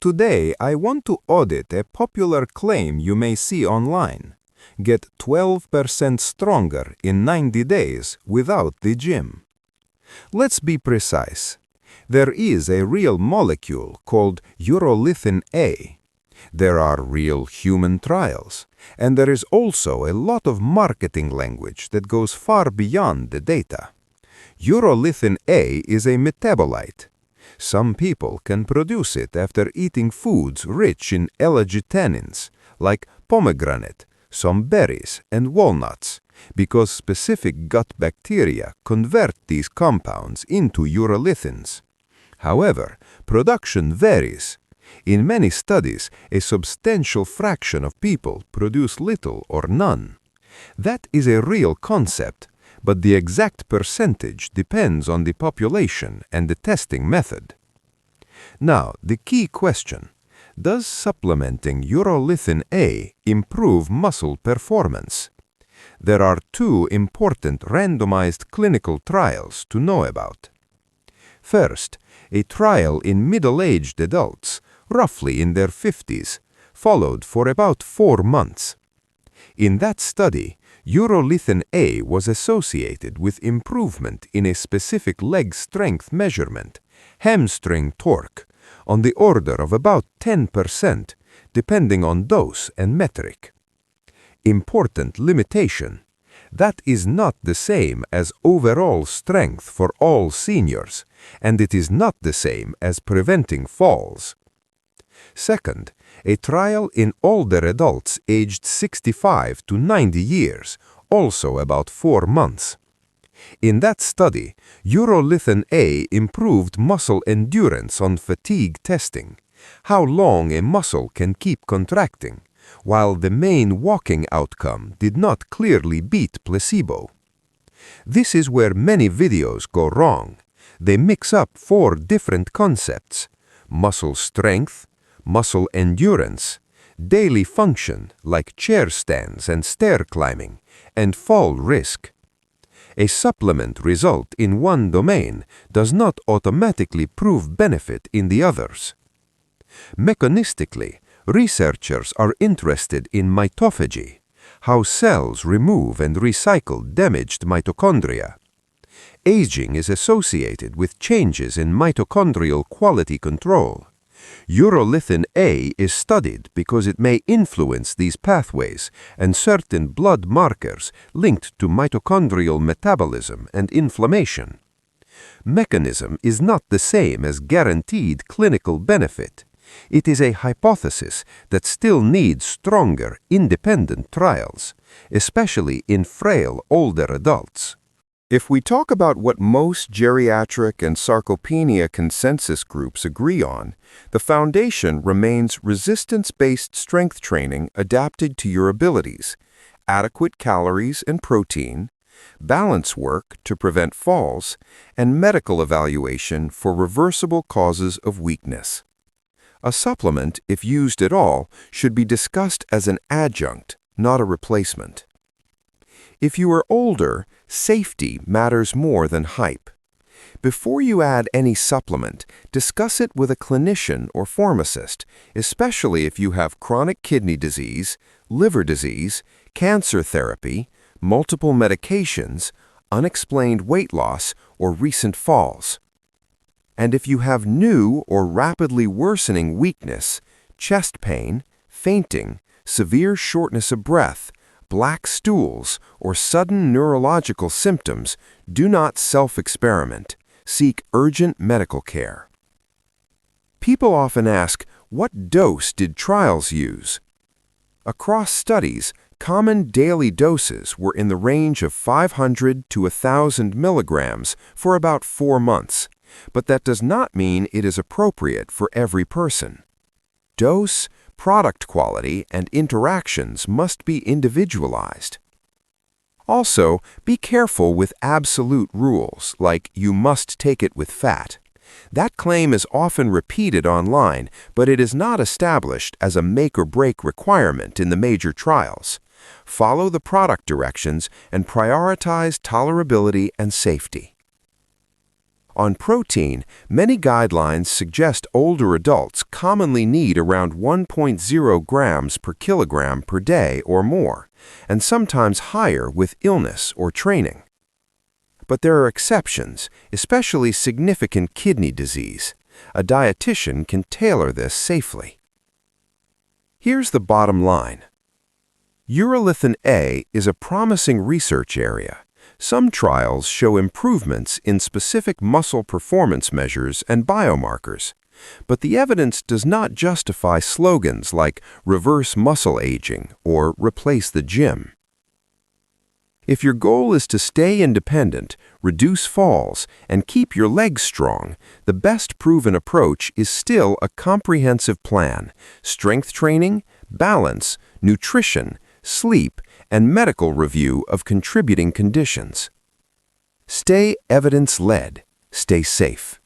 Today, I want to audit a popular claim you may see online. Get 12% stronger in 90 days without the gym. Let's be precise. There is a real molecule called Urolithin A. There are real human trials, and there is also a lot of marketing language that goes far beyond the data. Urolithin A is a metabolite. Some people can produce it after eating foods rich in L-argitannins, like pomegranate, some berries, and walnuts, because specific gut bacteria convert these compounds into urolithins. However, production varies. In many studies, a substantial fraction of people produce little or none. That is a real concept, but the exact percentage depends on the population and the testing method. Now, the key question: does supplementing Urolithin A improve muscle performance? There are two important randomized clinical trials to know about. First, a trial in middle-aged adults, roughly in their 50s, followed for about 4 months. In that study, Urolithin A was associated with improvement in a specific leg strength measurement, hamstring torque, on the order of about 10%, depending on dose and metric. Important limitation: that is not the same as overall strength for all seniors, and it is not the same as preventing falls. Second, a trial in older adults aged 65 to 90 years, also about 4 months. In that study, Urolithin A improved muscle endurance on fatigue testing, how long a muscle can keep contracting, while the main walking outcome did not clearly beat placebo. This is where many videos go wrong. They mix up 4 different concepts: muscle strength, muscle endurance, daily function like chair stands and stair climbing, and fall risk. A supplement result in one domain does not automatically prove benefit in the others. Mechanistically, researchers are interested in mitophagy, how cells remove and recycle damaged mitochondria. Aging is associated with changes in mitochondrial quality control. Urolithin A is studied because it may influence these pathways and certain blood markers linked to mitochondrial metabolism and inflammation. Mechanism is not the same as guaranteed clinical benefit. It is a hypothesis that still needs stronger, independent trials, especially in frail older adults. If we talk about what most geriatric and sarcopenia consensus groups agree on, the foundation remains resistance-based strength training adapted to your abilities, adequate calories and protein, balance work to prevent falls, and medical evaluation for reversible causes of weakness. A supplement, if used at all, should be discussed as an adjunct, not a replacement. If you are older, safety matters more than hype. Before you add any supplement, discuss it with a clinician or pharmacist, especially if you have chronic kidney disease, liver disease, cancer therapy, multiple medications, unexplained weight loss, or recent falls. And if you have new or rapidly worsening weakness, chest pain, fainting, severe shortness of breath, black stools, or sudden neurological symptoms, do not self-experiment. Seek urgent medical care. People often ask, what dose did trials use? Across studies, common daily doses were in the range of 500 to 1,000 milligrams for about 4 months, but that does not mean it is appropriate for every person. Dose, product quality, and interactions must be individualized. Also, be careful with absolute rules, like you must take it with fat. That claim is often repeated online, but it is not established as a make-or-break requirement in the major trials. Follow the product directions and prioritize tolerability and safety. On protein, many guidelines suggest older adults commonly need around 1.0 grams per kilogram per day or more, and sometimes higher with illness or training. But there are exceptions, especially significant kidney disease. A dietitian can tailor this safely. Here's the bottom line. Urolithin A is a promising research area. Some trials show improvements in specific muscle performance measures and biomarkers, but the evidence does not justify slogans like reverse muscle aging or replace the gym. If your goal is to stay independent, reduce falls, and keep your legs strong, the best proven approach is still a comprehensive plan: strength training, balance, nutrition, sleep, and medical review of contributing conditions. Stay evidence-led. Stay safe.